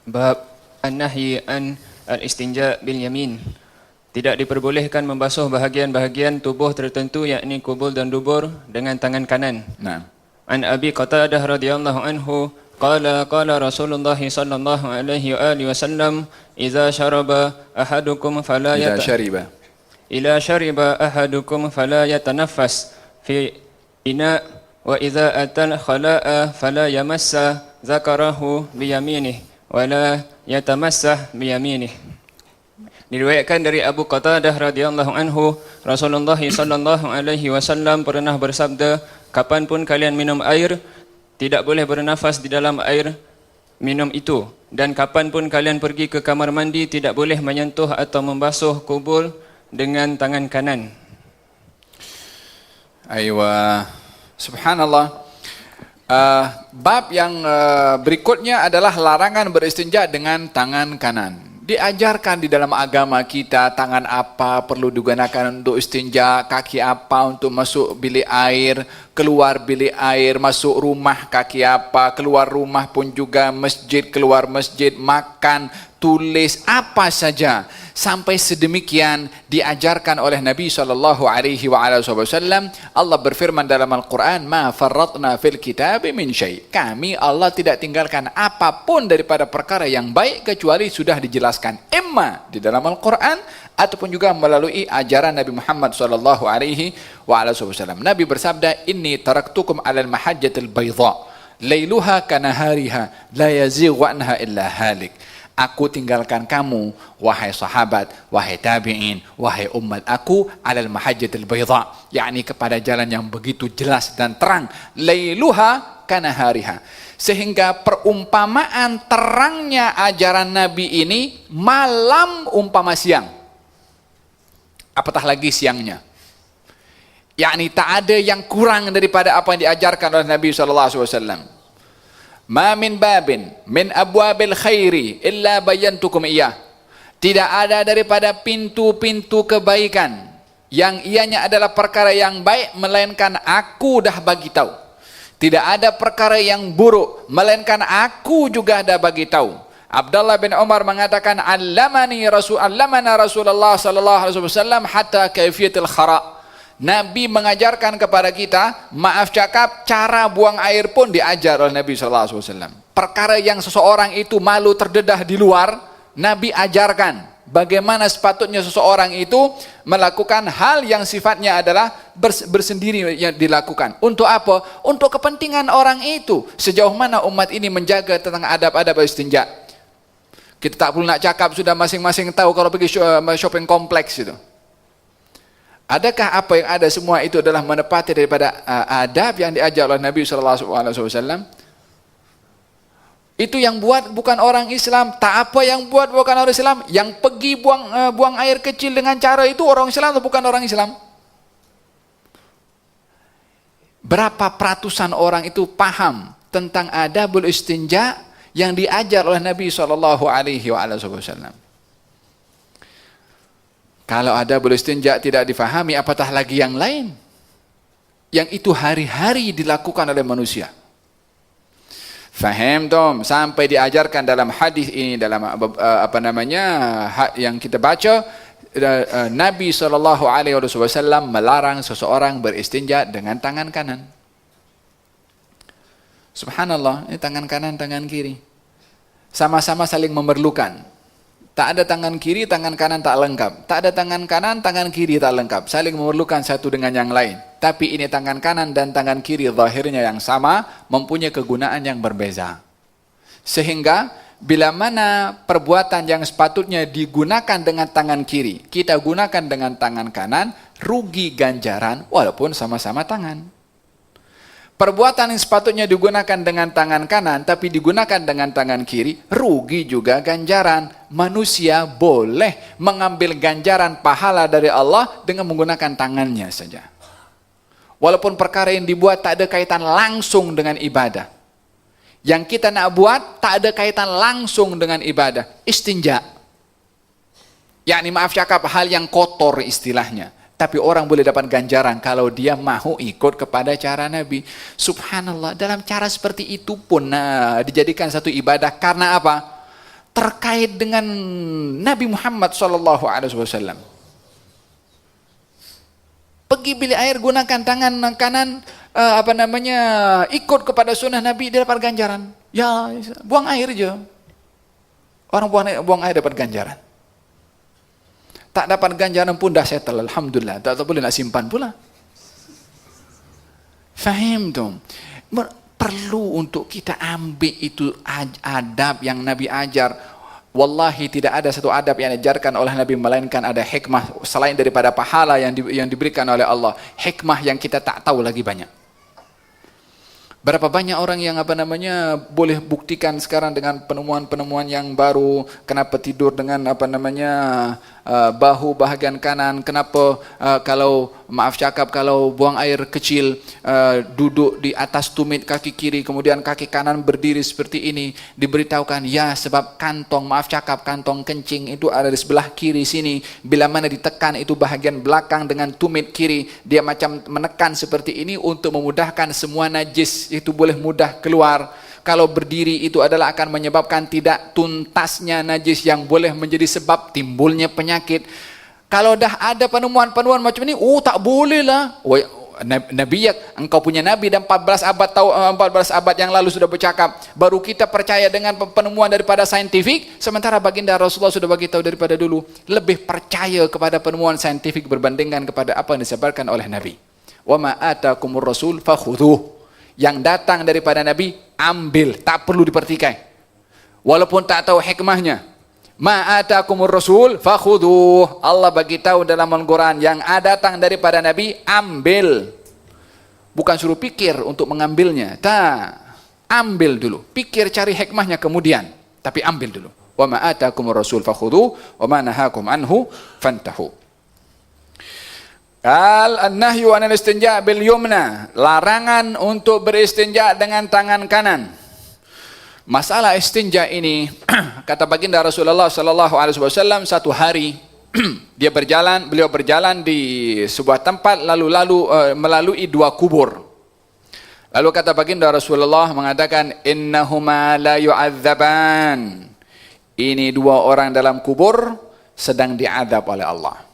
Bab an-nahyi an al-istinja bil yamin. Tidak diperbolehkan membasuh bahagian-bahagian tubuh tertentu yakni kubul dan dubur dengan tangan kanan. Nah. An Abi Qatadah radhiyallahu anhu qala Rasulullah sallallahu alaihi wa alihi wasallam idza syaraba ahadukum fala shariba ahadukum fala yatanaffas fi ina wa idza atal khala'a fala yamassa zakarahu bi yaminih wala yatamassah bi yaminih. Diriwayatkan dari Abu Qatadah radhiyallahu anhu, Rasulullah sallallahu alaihi wasallam pernah bersabda, kapanpun kalian minum air, tidak boleh bernafas di dalam air minum itu, dan kapanpun kalian pergi ke kamar mandi, tidak boleh menyentuh atau membasuh kubul dengan tangan kanan. Aywa, subhanallah. Bab yang berikutnya adalah larangan beristinja dengan tangan kanan. Diajarkan di dalam agama kita tangan apa perlu digunakan untuk istinja, kaki apa untuk masuk bilik air, keluar bilik air, masuk rumah kaki apa, keluar rumah pun juga masjid, keluar masjid, makan, tulis, apa saja. Sampai sedemikian diajarkan oleh Nabi SAW. Allah berfirman dalam Al-Quran, Ma farratna fil kitabi min syai'. Kami Allah tidak tinggalkan apapun daripada perkara yang baik kecuali sudah dijelaskan. Imma di dalam Al-Quran ataupun juga melalui ajaran Nabi Muhammad SAW. Nabi bersabda, Inni taraktukum alal mahajjatil bayda, layluha kanahariha, la yazighu anha illa halik. Aku tinggalkan kamu, wahai sahabat, wahai tabi'in, wahai umat aku, alal mahajjatil bayda, yakni kepada jalan yang begitu jelas dan terang. Lailuha kanahariha. Sehingga perumpamaan terangnya ajaran Nabi ini malam umpama siang. Apatah lagi siangnya. Yakni tak ada yang kurang daripada apa yang diajarkan oleh Nabi SAW. Ma min babin min abwabil khairi illa bayantukum iyah. Tidak ada daripada pintu-pintu kebaikan yang ianya adalah perkara yang baik melainkan aku dah bagi tahu. Tidak ada perkara yang buruk melainkan aku juga dah bagi tahu. Abdullah bin Umar mengatakan, allamana Rasulullah sallallahu alaihi wasallam hatta kaifiyatul khara'. Nabi mengajarkan kepada kita, maaf cakap, cara buang air pun diajar oleh Nabi SAW. Perkara yang seseorang itu malu terdedah di luar, Nabi ajarkan bagaimana sepatutnya seseorang itu melakukan hal yang sifatnya adalah bersendiri yang dilakukan. Untuk apa? Untuk kepentingan orang itu. Sejauh mana umat ini menjaga tentang adab-adab istinja. Kita tak perlu nak cakap, sudah masing-masing tahu kalau pergi shopping kompleks itu. Adakah apa yang ada semua itu adalah menepati daripada adab yang diajar oleh Nabi SAW? Itu yang buat bukan orang Islam. Tak apa yang buat bukan orang Islam. Yang pergi buang air kecil dengan cara itu orang Islam atau bukan orang Islam? Berapa peratusan orang itu paham tentang adabul istinja yang diajar oleh Nabi SAW? Kalau ada beristinja tidak difahami, apatah lagi yang lain. Yang itu hari-hari dilakukan oleh manusia. Faham tom? Sampai diajarkan dalam hadis ini, dalam yang kita baca, Nabi SAW melarang seseorang beristinja dengan tangan kanan. Subhanallah, ini tangan kanan, tangan kiri. Sama-sama saling memerlukan. Tak ada tangan kiri, tangan kanan tak lengkap. Tak ada tangan kanan, tangan kiri tak lengkap. Saling memerlukan satu dengan yang lain. Tapi ini tangan kanan dan tangan kiri zahirnya yang sama, mempunyai kegunaan yang berbeza. Sehingga bila mana perbuatan yang sepatutnya digunakan dengan tangan kiri, kita gunakan dengan tangan kanan, rugi ganjaran walaupun sama-sama tangan. Perbuatan yang sepatutnya digunakan dengan tangan kanan tapi digunakan dengan tangan kiri, rugi juga ganjaran. Manusia boleh mengambil ganjaran pahala dari Allah dengan menggunakan tangannya saja. Walaupun perkara yang dibuat tak ada kaitan langsung dengan ibadah. Yang kita nak buat tak ada kaitan langsung dengan ibadah. Istinja. Yakni maaf cakap hal yang kotor istilahnya. Tapi orang boleh dapat ganjaran kalau dia mahu ikut kepada cara Nabi. Subhanallah, dalam cara seperti itu pun dijadikan satu ibadah. Karena apa? terkait dengan Nabi Muhammad SAW. Pergi bilik air, gunakan tangan kanan, ikut kepada sunnah Nabi, dia dapat ganjaran. Ya, buang air aja. Orang buang air dapat ganjaran. Tak dapat ganjaran pun dah settle, alhamdulillah. Tak boleh nak simpan pula. Faham tu? Perlu untuk kita ambil itu adab yang Nabi ajar. Wallahi tidak ada satu adab yang diajarkan oleh Nabi melainkan ada hikmah selain daripada pahala yang diberikan oleh Allah. Hikmah yang kita tak tahu lagi banyak. Berapa banyak orang yang boleh buktikan sekarang dengan penemuan-penemuan yang baru, kenapa tidur dengan bahu bahagian kanan, kenapa kalau buang air kecil duduk di atas tumit kaki kiri, kemudian kaki kanan berdiri seperti ini, diberitahukan ya sebab kantong kencing itu ada di sebelah kiri sini, bila mana ditekan itu bahagian belakang dengan tumit kiri, dia macam menekan seperti ini untuk memudahkan semua najis itu boleh mudah keluar. Kalau berdiri itu adalah akan menyebabkan tidak tuntasnya najis yang boleh menjadi sebab timbulnya penyakit. Kalau dah ada penemuan-penemuan macam ini, tak boleh lah. Nabi, engkau punya Nabi dan 14 abad yang lalu sudah bercakap, baru kita percaya dengan penemuan daripada saintifik, sementara baginda Rasulullah sudah bagi tahu daripada dulu. Lebih percaya kepada penemuan saintifik berbandingkan kepada apa yang disebarkan oleh Nabi. Wa ma atakumur rasul fakhudhuh. Yang datang daripada Nabi, ambil, tak perlu dipertikai. Walaupun tak tahu hikmahnya. Ma atakumur rasul fakhudhuh. Allah bagi tahu dalam Al-Quran, yang datang daripada Nabi, ambil. Bukan suruh pikir untuk mengambilnya. Tak. Ambil dulu. Pikir cari hikmahnya kemudian. Tapi ambil dulu. Wa ma atakumur rasul fakhudhuh wa ma nahakum anhu fantahu. An-nahyu anil istinja bil yumna, larangan untuk beristinja dengan tangan kanan. Masalah istinja ini kata baginda Rasulullah sallallahu alaihi wasallam, satu hari beliau berjalan di sebuah tempat melalui dua kubur. Lalu kata baginda Rasulullah mengatakan, innahuma la yu'adzaban. Ini dua orang dalam kubur sedang diazab oleh Allah.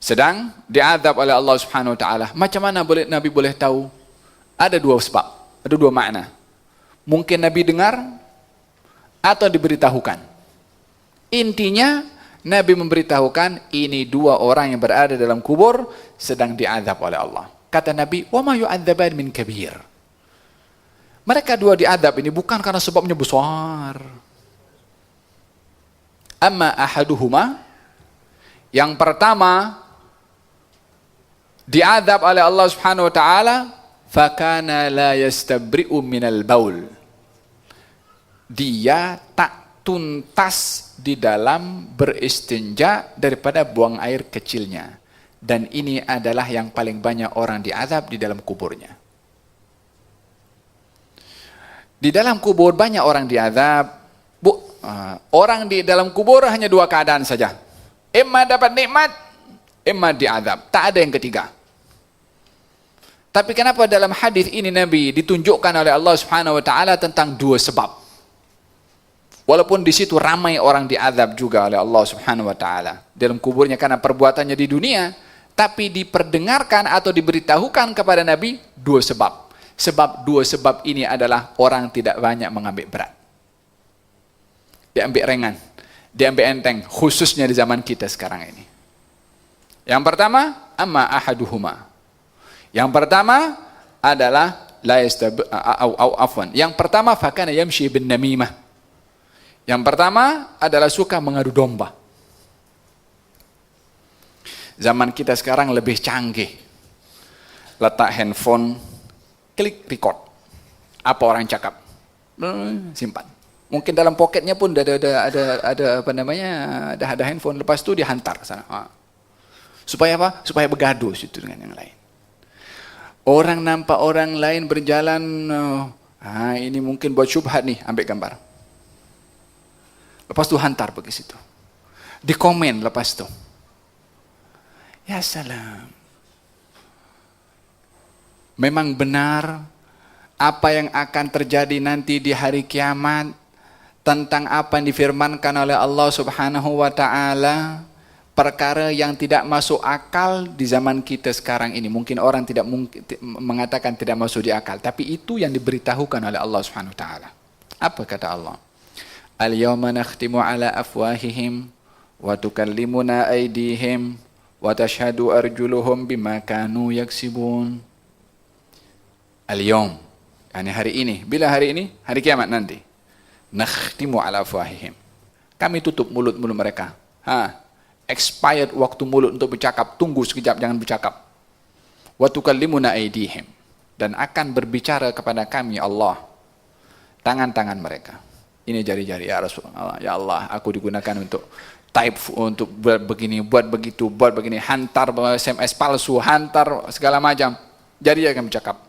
Sedang diazab oleh Allah Subhanahu wa taala. Macam mana Nabi boleh tahu? Ada dua sebab, ada dua makna. Mungkin Nabi dengar atau diberitahukan. Intinya Nabi memberitahukan ini dua orang yang berada dalam kubur sedang diazab oleh Allah. Kata Nabi, "Wa ma yu'adzaban min kabir." Mereka dua diazab ini bukan karena sebabnya besar. Amma ahaduhuma, yang pertama diazab oleh Allah Subhanahu wa taala, fakana la yastabri'u minal baul. Dia tak tuntas di dalam beristinja daripada buang air kecilnya. Dan ini adalah yang paling banyak orang diazab di dalam kuburnya. Di dalam kubur banyak orang diazab. Orang di dalam kubur hanya dua keadaan saja. Imma dapat nikmat, imma diazab. Tak ada yang ketiga. Tapi kenapa dalam hadis ini Nabi ditunjukkan oleh Allah Subhanahu wa taala tentang dua sebab? Walaupun di situ ramai orang diazab juga oleh Allah Subhanahu wa taala dalam kuburnya karena perbuatannya di dunia, tapi diperdengarkan atau diberitahukan kepada Nabi dua sebab. Sebab dua sebab ini adalah orang tidak banyak mengambil berat. Diambil ringan, diambil enteng, khususnya di zaman kita sekarang ini. Yang pertama, amma ahaduhuma. Yang pertama adalah yang pertama fakana yamshi bin namimah. Yang pertama adalah suka mengadu domba. Zaman kita sekarang lebih canggih. Letak handphone, klik record. Apa orang cakap, simpan. Mungkin dalam poketnya pun ada handphone. Lepas itu dihantar ke sana. Supaya apa? Supaya bergaduh situ dengan yang lain. Orang nampak orang lain berjalan, ini mungkin buat syubhat nih, ambil gambar. Lepas itu hantar pergi situ. Di komen lepas itu. Ya salam. Memang benar apa yang akan terjadi nanti di hari kiamat tentang apa yang difirmankan oleh Allah Subhanahu wa taala, perkara yang tidak masuk akal di zaman kita sekarang ini. Mungkin orang tidak mengatakan tidak masuk di akal, tapi itu yang diberitahukan oleh Allah Subhanahu wa taala. Apa kata Allah? Al-yawma nakhtimu ala afwahihim wa tukallimuna aydihim wa tashhadu arjuluhum bima kanu yaksibun. Al-yawm, yani hari ini. Bila hari ini? Hari kiamat nanti. Nakhtimu ala afwahihim. Kami tutup mulut-mulut mereka. Expired waktu mulut untuk bercakap. Tunggu sekejap, jangan bercakap. Wa tukallimuna aydihim. Dan akan berbicara kepada kami Allah tangan-tangan mereka. Ini jari-jari, ya Rasulullah, ya Allah, aku digunakan untuk type, untuk buat begini, buat begitu, buat begini, hantar SMS palsu, hantar segala macam. Jari akan bercakap.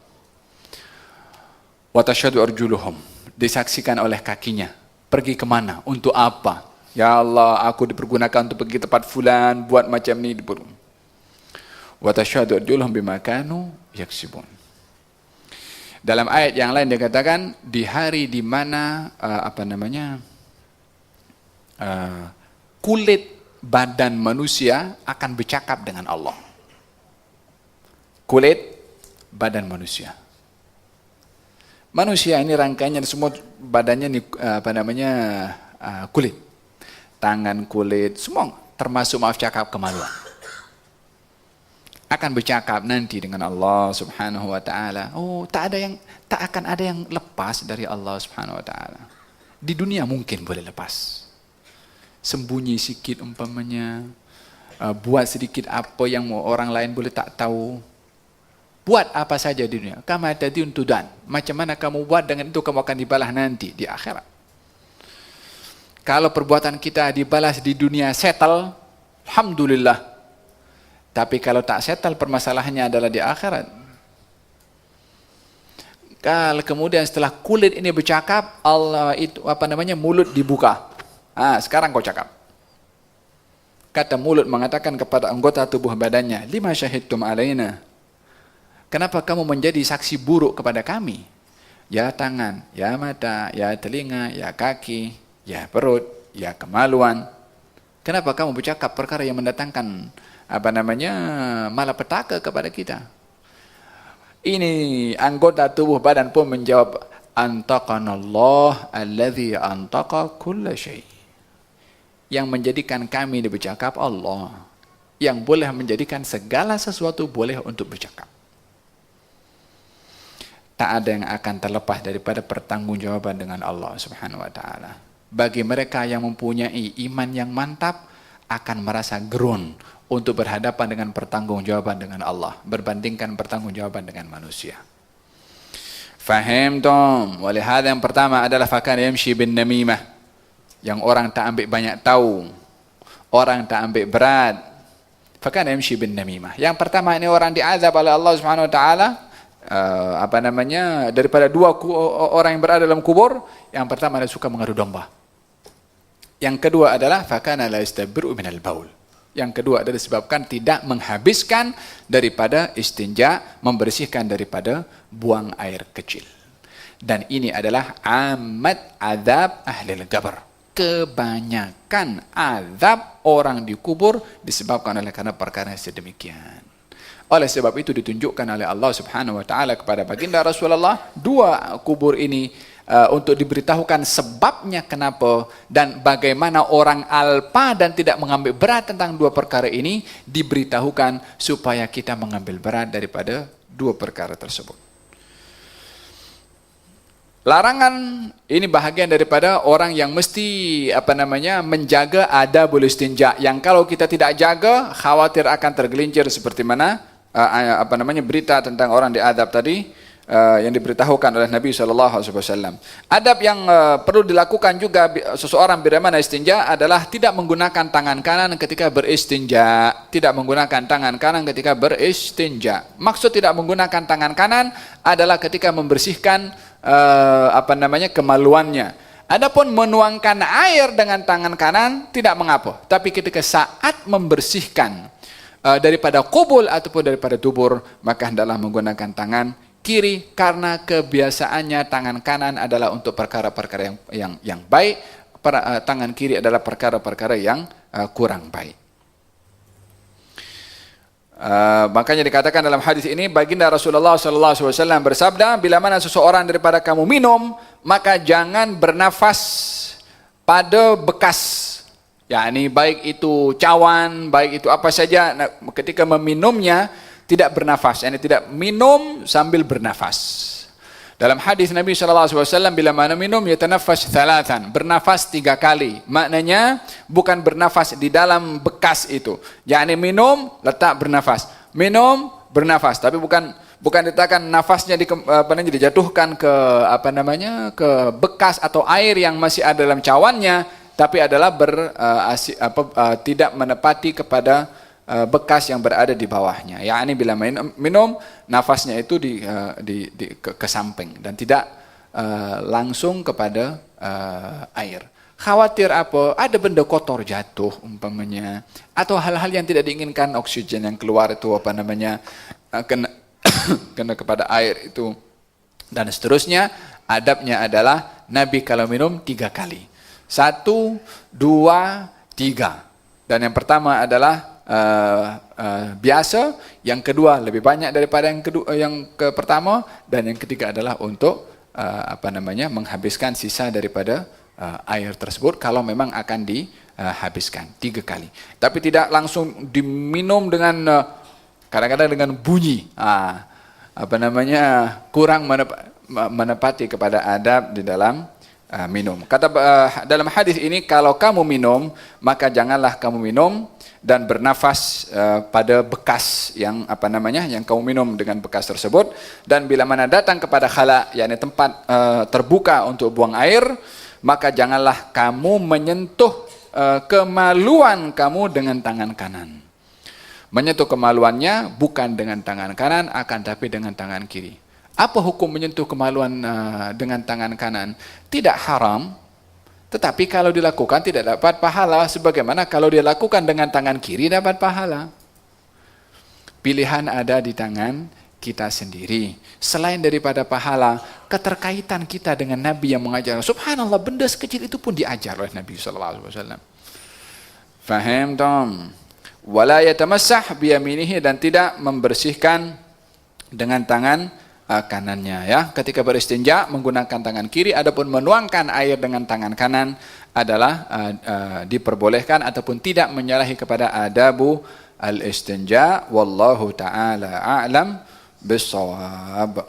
Wa tashhadu arjuluhum, disaksikan oleh kakinya. Pergi kemana? Untuk apa? Ya Allah, aku dipergunakan untuk pergi tempat fulan, buat macam ni. Wa tashhadu arjuluhum bima kanu yaksibun. Dalam ayat yang lain dia katakan, di hari di mana kulit badan manusia akan bercakap dengan Allah. Kulit badan manusia. Manusia ini rangkaiannya semua badannya ini kulit. Tangan kulit, semua termasuk maaf cakap kemaluan. Akan bercakap nanti dengan Allah Subhanahu wa taala. Oh, tak akan ada yang lepas dari Allah Subhanahu wa taala. Di dunia mungkin boleh lepas. Sembunyi sikit umpamanya, buat sedikit apa yang orang lain boleh tak tahu. Buat apa saja di dunia. Kama tadin tudan. Macam mana kamu buat, dengan itu kamu akan dibalas nanti di akhirat. Kalau perbuatan kita dibalas di dunia settle, alhamdulillah. Tapi kalau tak settle, permasalahannya adalah di akhirat. Kalau kemudian setelah kulit ini bercakap, Allah itu mulut dibuka. Sekarang kau cakap. Kata mulut mengatakan kepada anggota tubuh badannya, lima syahidtum alaina. Kenapa kamu menjadi saksi buruk kepada kami? Ya tangan, ya mata, ya telinga, ya kaki, ya perut, ya kemaluan. Kenapa kamu bercakap perkara yang mendatangkan malapetaka kepada kita? Ini anggota tubuh badan pun menjawab, antaqanallah alladzi antaqa kulla syai'. Yang menjadikan kami bercakap Allah, yang boleh menjadikan segala sesuatu boleh untuk bercakap. Tak ada yang akan terlepas daripada pertanggungjawaban dengan Allah Subhanahu wa taala. Bagi mereka yang mempunyai iman yang mantap, akan merasa gerun untuk berhadapan dengan pertanggungjawaban dengan Allah, berbandingkan pertanggungjawaban dengan manusia. Faham tom? Oleh hal yang pertama adalah fakana yamshi bin namimah, yang orang tak ambil banyak tahu, orang tak ambil berat. Fakana yamshi bin namimah. Yang pertama ini orang diazab oleh Allah Subhanahu wa taala, daripada dua orang yang berada dalam kubur. Yang pertama adalah suka mengadu domba. Yang kedua adalah fakana la yastabiru minal baul. Yang kedua adalah disebabkan tidak menghabiskan daripada istinja, membersihkan daripada buang air kecil. Dan ini adalah amat azab ahli al-qabr. Kebanyakan azab orang di kubur disebabkan oleh karena perkara sedemikian. Oleh sebab itu ditunjukkan oleh Allah Subhanahu wa taala kepada baginda Rasulullah dua kubur ini untuk diberitahukan sebabnya kenapa dan bagaimana orang alpa dan tidak mengambil berat tentang dua perkara ini, diberitahukan supaya kita mengambil berat daripada dua perkara tersebut. Larangan ini bahagian daripada orang yang mesti menjaga adabul istinja, yang kalau kita tidak jaga khawatir akan tergelincir seperti mana berita tentang orang diadab tadi yang diberitahukan oleh Nabi SAW. Adab yang perlu dilakukan juga seseorang bila mana istinja adalah tidak menggunakan tangan kanan ketika beristinja. Tidak menggunakan tangan kanan ketika beristinja. Maksud tidak menggunakan tangan kanan adalah ketika membersihkan kemaluannya. Adapun menuangkan air dengan tangan kanan tidak mengapa. Tapi ketika saat membersihkan daripada kubul ataupun daripada dubur, maka hendaklah menggunakan tangan kiri karena kebiasaannya tangan kanan adalah untuk perkara-perkara yang baik, tangan kiri adalah perkara-perkara yang kurang baik. Makanya dikatakan dalam hadis ini, baginda Rasulullah SAW bersabda, bila mana seseorang daripada kamu minum, maka jangan bernafas pada bekas, yakni baik itu cawan, baik itu apa saja, ketika meminumnya tidak bernafas, yakni tidak minum sambil bernafas. Dalam hadis Nabi SAW, bila mana minum, yatanafas thalathan, bernafas 3 kali. Maknanya bukan bernafas di dalam bekas itu. Yakni minum, letak bernafas. Minum, bernafas. Tapi bukan diletakkan nafasnya dijatuhkan ke ke bekas atau air yang masih ada dalam cawannya, tapi adalah tidak menepati kepada bekas yang berada di bawahnya. Yakni bila minum, nafasnya itu ke samping dan tidak langsung kepada air. Khawatir apa? Ada benda kotor jatuh umpamanya, atau hal-hal yang tidak diinginkan, oksigen yang keluar itu kena kepada air itu dan seterusnya. Adabnya adalah Nabi kalau minum 3 kali. 1, 2, 3. Dan yang pertama adalah biasa, yang kedua lebih banyak daripada yang pertama, dan yang ketiga adalah untuk menghabiskan sisa daripada air tersebut kalau memang akan dihabiskan 3 kali. Tapi tidak langsung diminum dengan kadang-kadang dengan bunyi, kurang menepati kepada adab di dalam minum. Kata dalam hadis ini, kalau kamu minum, maka janganlah kamu minum dan bernafas pada bekas yang yang kamu minum dengan bekas tersebut. Dan bila mana datang kepada khala, yakni tempat terbuka untuk buang air, maka janganlah kamu menyentuh kemaluan kamu dengan tangan kanan. Menyentuh kemaluannya bukan dengan tangan kanan, akan tapi dengan tangan kiri. Apa hukum menyentuh kemaluan dengan tangan kanan? Tidak haram, tetapi kalau dilakukan tidak dapat pahala, sebagaimana kalau dia lakukan dengan tangan kiri dapat pahala. Pilihan ada di tangan kita sendiri. Selain daripada pahala, keterkaitan kita dengan Nabi yang mengajar. Subhanallah, benda sekecil itu pun diajar oleh Nabi SAW. Faham tom? Wala yatamassah biyaminihi, dan tidak membersihkan dengan tangan kanannya, ya. Ketika beristinja menggunakan tangan kiri, adapun menuangkan air dengan tangan kanan adalah diperbolehkan ataupun tidak menyalahi kepada adabu al-istinja. Wallahu taala a'lam bissawab.